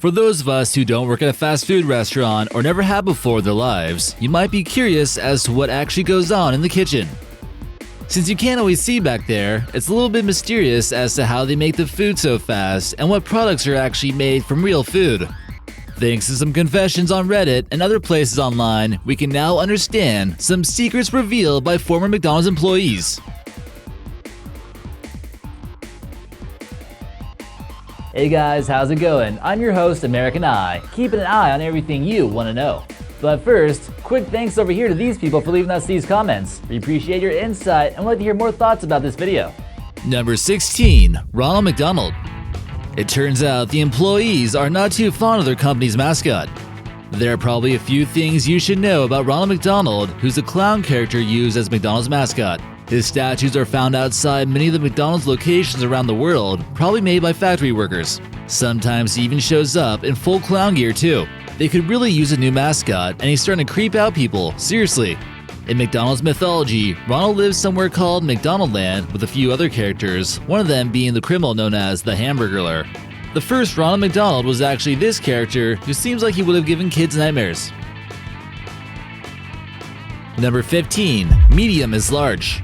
For those of us who don't work at a fast food restaurant or never have before in their lives, you might be curious as to what actually goes on in the kitchen. Since you can't always see back there, it's a little bit mysterious as to how they make the food so fast and what products are actually made from real food. Thanks to some confessions on Reddit and other places online, we can now understand some secrets revealed by former McDonald's employees. Hey guys, how's it going? I'm your host, American Eye, keeping an eye on everything you want to know. But first, quick thanks over here to these people for leaving us these comments. We appreciate your insight and would like to hear more thoughts about this video. Number 16. Ronald McDonald. It turns out the employees are not too fond of their company's mascot. There are probably a few things you should know about Ronald McDonald, who's a clown character used as McDonald's mascot. His statues are found outside many of the McDonald's locations around the world, probably made by factory workers. Sometimes he even shows up in full clown gear too. They could really use a new mascot, and he's starting to creep out people, seriously. In McDonald's mythology, Ronald lives somewhere called McDonaldland with a few other characters, one of them being the criminal known as the Hamburglar. The first Ronald McDonald was actually this character, who seems like he would have given kids nightmares. Number 15. Medium is large.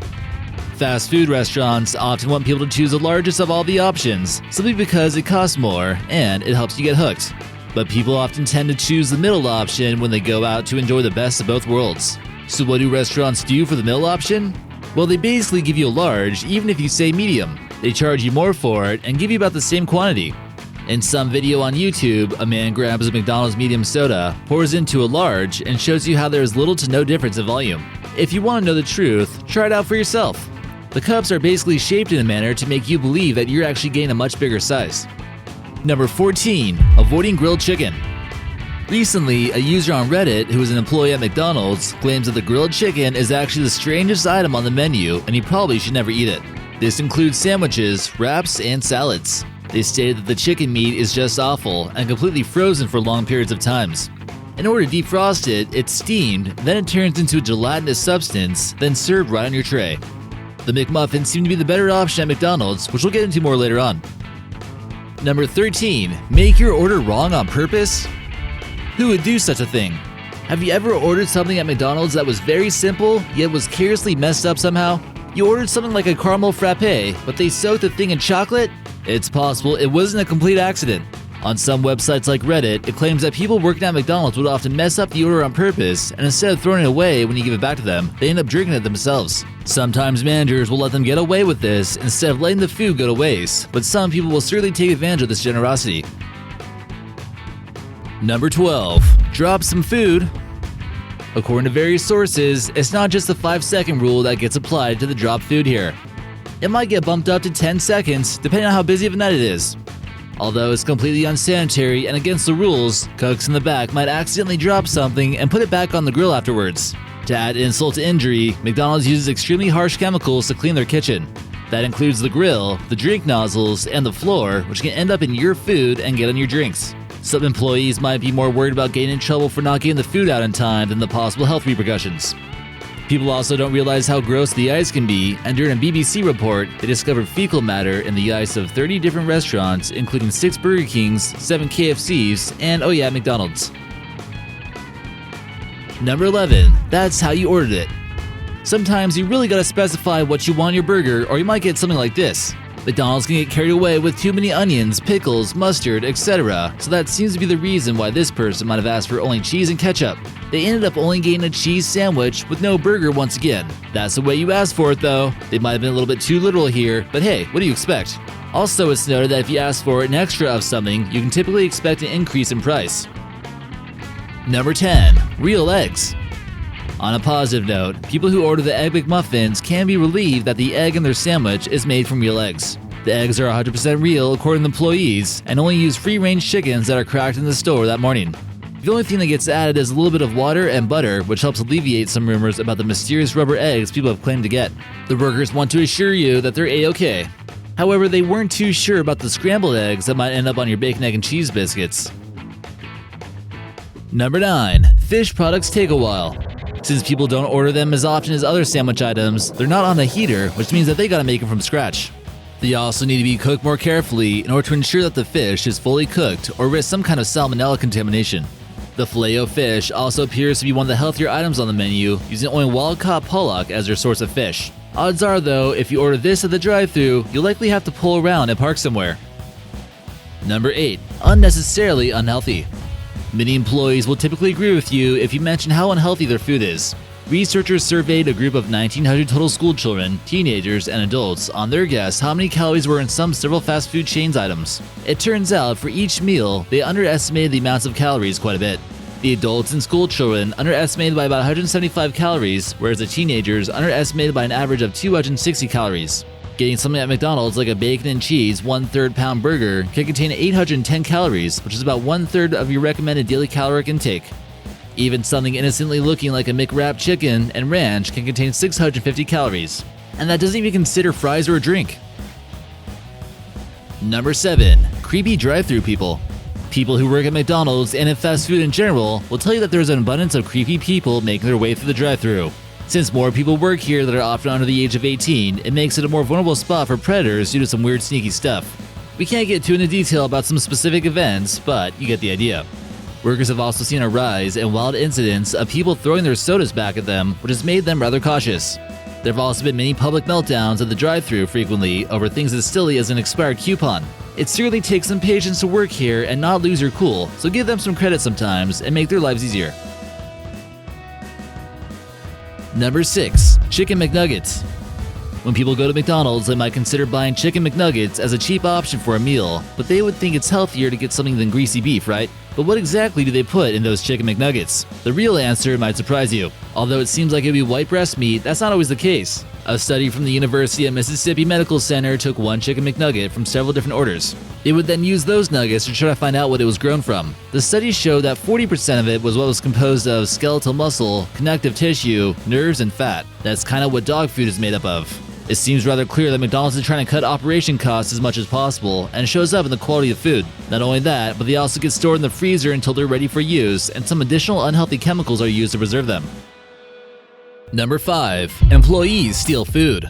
Fast food restaurants often want people to choose the largest of all the options, simply because it costs more and it helps you get hooked. But people often tend to choose the middle option when they go out to enjoy the best of both worlds. So what do restaurants do for the middle option? Well, they basically give you a large even if you say medium. They charge you more for it and give you about the same quantity. In some video on YouTube, a man grabs a McDonald's medium soda, pours into a large, and shows you how there is little to no difference in volume. If you want to know the truth, try it out for yourself. The cups are basically shaped in a manner to make you believe that you're actually getting a much bigger size. Number 14. Avoiding grilled chicken. Recently, a user on Reddit who is an employee at McDonald's claims that the grilled chicken is actually the strangest item on the menu and he probably should never eat it. This includes sandwiches, wraps, and salads. They stated that the chicken meat is just awful and completely frozen for long periods of times. In order to defrost it, it's steamed, then it turns into a gelatinous substance, then served right on your tray. The McMuffins seem to be the better option at McDonald's, which we'll get into more later on. Number 13. Make your order wrong on purpose? Who would do such a thing? Have you ever ordered something at McDonald's that was very simple, yet was curiously messed up somehow? You ordered something like a caramel frappe, but they soaked the thing in chocolate? It's possible it wasn't a complete accident. On some websites like Reddit, it claims that people working at McDonald's would often mess up the order on purpose, and instead of throwing it away when you give it back to them, they end up drinking it themselves. Sometimes managers will let them get away with this instead of letting the food go to waste, but some people will certainly take advantage of this generosity. Number 12. Drop some food. According to various sources, it's not just the 5-second rule that gets applied to the drop food here. It might get bumped up to 10 seconds, depending on how busy of a night it is. Although it's completely unsanitary and against the rules, cooks in the back might accidentally drop something and put it back on the grill afterwards. To add insult to injury, McDonald's uses extremely harsh chemicals to clean their kitchen. That includes the grill, the drink nozzles, and the floor, which can end up in your food and get on your drinks. Some employees might be more worried about getting in trouble for not getting the food out in time than the possible health repercussions. People also don't realize how gross the ice can be, and during a BBC report, they discovered fecal matter in the ice of 30 different restaurants, including 6 Burger Kings, 7 KFCs, and oh yeah, McDonald's. Number 11. That's how you ordered it. Sometimes you really gotta specify what you want in your burger, or you might get something like this. McDonald's can get carried away with too many onions, pickles, mustard, etc., so that seems to be the reason why this person might have asked for only cheese and ketchup. They ended up only getting a cheese sandwich with no burger once again. That's the way you asked for it though. They might have been a little bit too literal here, but hey, what do you expect? Also, it's noted that if you ask for an extra of something, you can typically expect an increase in price. Number 10. Real eggs. On a positive note, people who order the Egg McMuffins can be relieved that the egg in their sandwich is made from real eggs. The eggs are 100% real according to employees and only use free-range chickens that are cracked in the store that morning. The only thing that gets added is a little bit of water and butter, which helps alleviate some rumors about the mysterious rubber eggs people have claimed to get. The workers want to assure you that they're A-OK. However, they weren't too sure about the scrambled eggs that might end up on your bacon, egg, and cheese biscuits. Number 9. Fish products take a while. Since people don't order them as often as other sandwich items, they're not on a heater, which means that they gotta make them from scratch. They also need to be cooked more carefully in order to ensure that the fish is fully cooked or risk some kind of salmonella contamination. The filet-o-fish also appears to be one of the healthier items on the menu, using only wild-caught pollock as their source of fish. Odds are though, if you order this at the drive-thru, you'll likely have to pull around and park somewhere. Number 8. Unnecessarily unhealthy. Many employees will typically agree with you if you mention how unhealthy their food is. Researchers surveyed a group of 1,900 total school children, teenagers, and adults on their guess how many calories were in several fast food chains items. It turns out for each meal, they underestimated the amounts of calories quite a bit. The adults and school children underestimated by about 175 calories, whereas the teenagers underestimated by an average of 260 calories. Getting something at McDonald's like a bacon and cheese 1/3 pound burger can contain 810 calories, which is about 1/3 of your recommended daily caloric intake. Even something innocently looking like a McWrap chicken and ranch can contain 650 calories. And that doesn't even consider fries or a drink. Number 7. Creepy drive-thru people. People who work at McDonald's and in fast food in general will tell you that there's an abundance of creepy people making their way through the drive-thru. Since more people work here that are often under the age of 18, it makes it a more vulnerable spot for predators due to some weird sneaky stuff. We can't get too into detail about some specific events, but you get the idea. Workers have also seen a rise in wild incidents of people throwing their sodas back at them, which has made them rather cautious. There have also been many public meltdowns at the drive-thru frequently over things as silly as an expired coupon. It certainly takes some patience to work here and not lose your cool, so give them some credit sometimes and make their lives easier. Number 6. Chicken McNuggets. When people go to McDonald's, they might consider buying chicken McNuggets as a cheap option for a meal, but they would think it's healthier to get something than greasy beef, right? But what exactly do they put in those chicken McNuggets? The real answer might surprise you. Although it seems like it would be white breast meat, that's not always the case. A study from the University of Mississippi Medical Center took one chicken McNugget from several different orders. It would then use those nuggets to try to find out what it was grown from. The study showed that 40% of it was what was composed of skeletal muscle, connective tissue, nerves, and fat. That's kind of what dog food is made up of. It seems rather clear that McDonald's is trying to cut operation costs as much as possible, and it shows up in the quality of food. Not only that, but they also get stored in the freezer until they're ready for use, and some additional unhealthy chemicals are used to preserve them. Number 5. Employees steal food.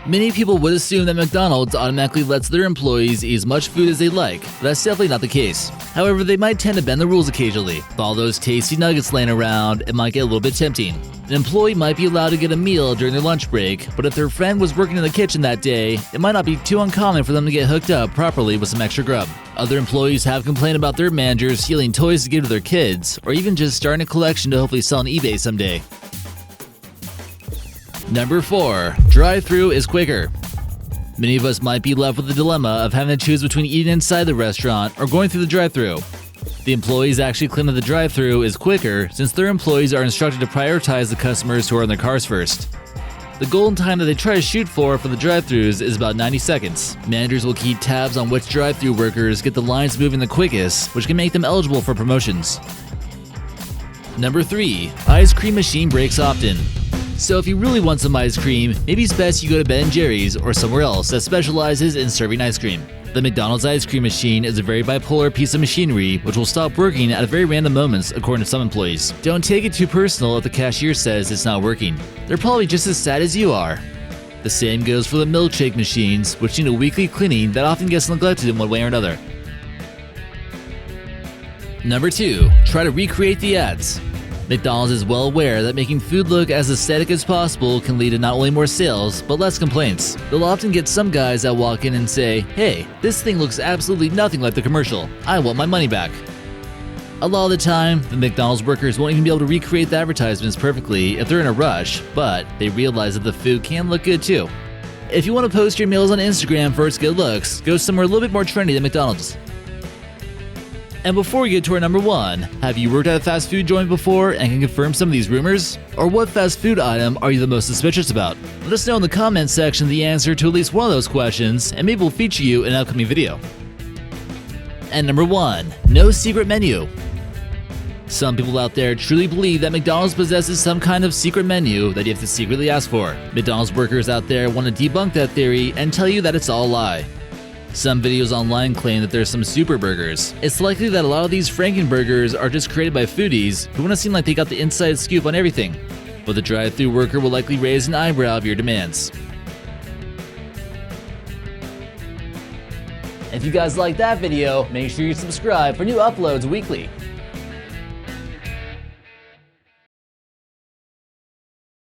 Many people would assume that McDonald's automatically lets their employees eat as much food as they like, but that's definitely not the case. However, they might tend to bend the rules occasionally. With all those tasty nuggets laying around, it might get a little bit tempting. An employee might be allowed to get a meal during their lunch break, but if their friend was working in the kitchen that day, it might not be too uncommon for them to get hooked up properly with some extra grub. Other employees have complained about their managers stealing toys to give to their kids, or even just starting a collection to hopefully sell on eBay someday. Number 4. Drive-thru is quicker. Many of us might be left with the dilemma of having to choose between eating inside the restaurant or going through the drive-thru. The employees actually claim that the drive-thru is quicker since their employees are instructed to prioritize the customers who are in their cars first. The golden time that they try to shoot for the drive-thrus is about 90 seconds. Managers will keep tabs on which drive-thru workers get the lines moving the quickest, which can make them eligible for promotions. Number 3. Ice cream machine breaks often. So if you really want some ice cream, maybe it's best you go to Ben & Jerry's or somewhere else that specializes in serving ice cream. The McDonald's ice cream machine is a very bipolar piece of machinery which will stop working at very random moments according to some employees. Don't take it too personal if the cashier says it's not working. They're probably just as sad as you are. The same goes for the milkshake machines, which need a weekly cleaning that often gets neglected in one way or another. Number 2. Try to recreate the ads. McDonald's is well aware that making food look as aesthetic as possible can lead to not only more sales, but less complaints. They'll often get some guys that walk in and say, "Hey, this thing looks absolutely nothing like the commercial. I want my money back." A lot of the time, the McDonald's workers won't even be able to recreate the advertisements perfectly if they're in a rush, but they realize that the food can look good too. If you want to post your meals on Instagram for its good looks, go somewhere a little bit more trendy than McDonald's. And before we get to our number 1, have you worked at a fast food joint before and can confirm some of these rumors? Or what fast food item are you the most suspicious about? Let us know in the comments section the answer to at least one of those questions, and maybe we'll feature you in an upcoming video. And number 1, no secret menu. Some people out there truly believe that McDonald's possesses some kind of secret menu that you have to secretly ask for. McDonald's workers out there want to debunk that theory and tell you that it's all a lie. Some videos online claim that there's some super burgers. It's likely that a lot of these Frankenburgers are just created by foodies who want to seem like they got the inside scoop on everything. But the drive-thru worker will likely raise an eyebrow of your demands. If you guys like that video, make sure you subscribe for new uploads weekly.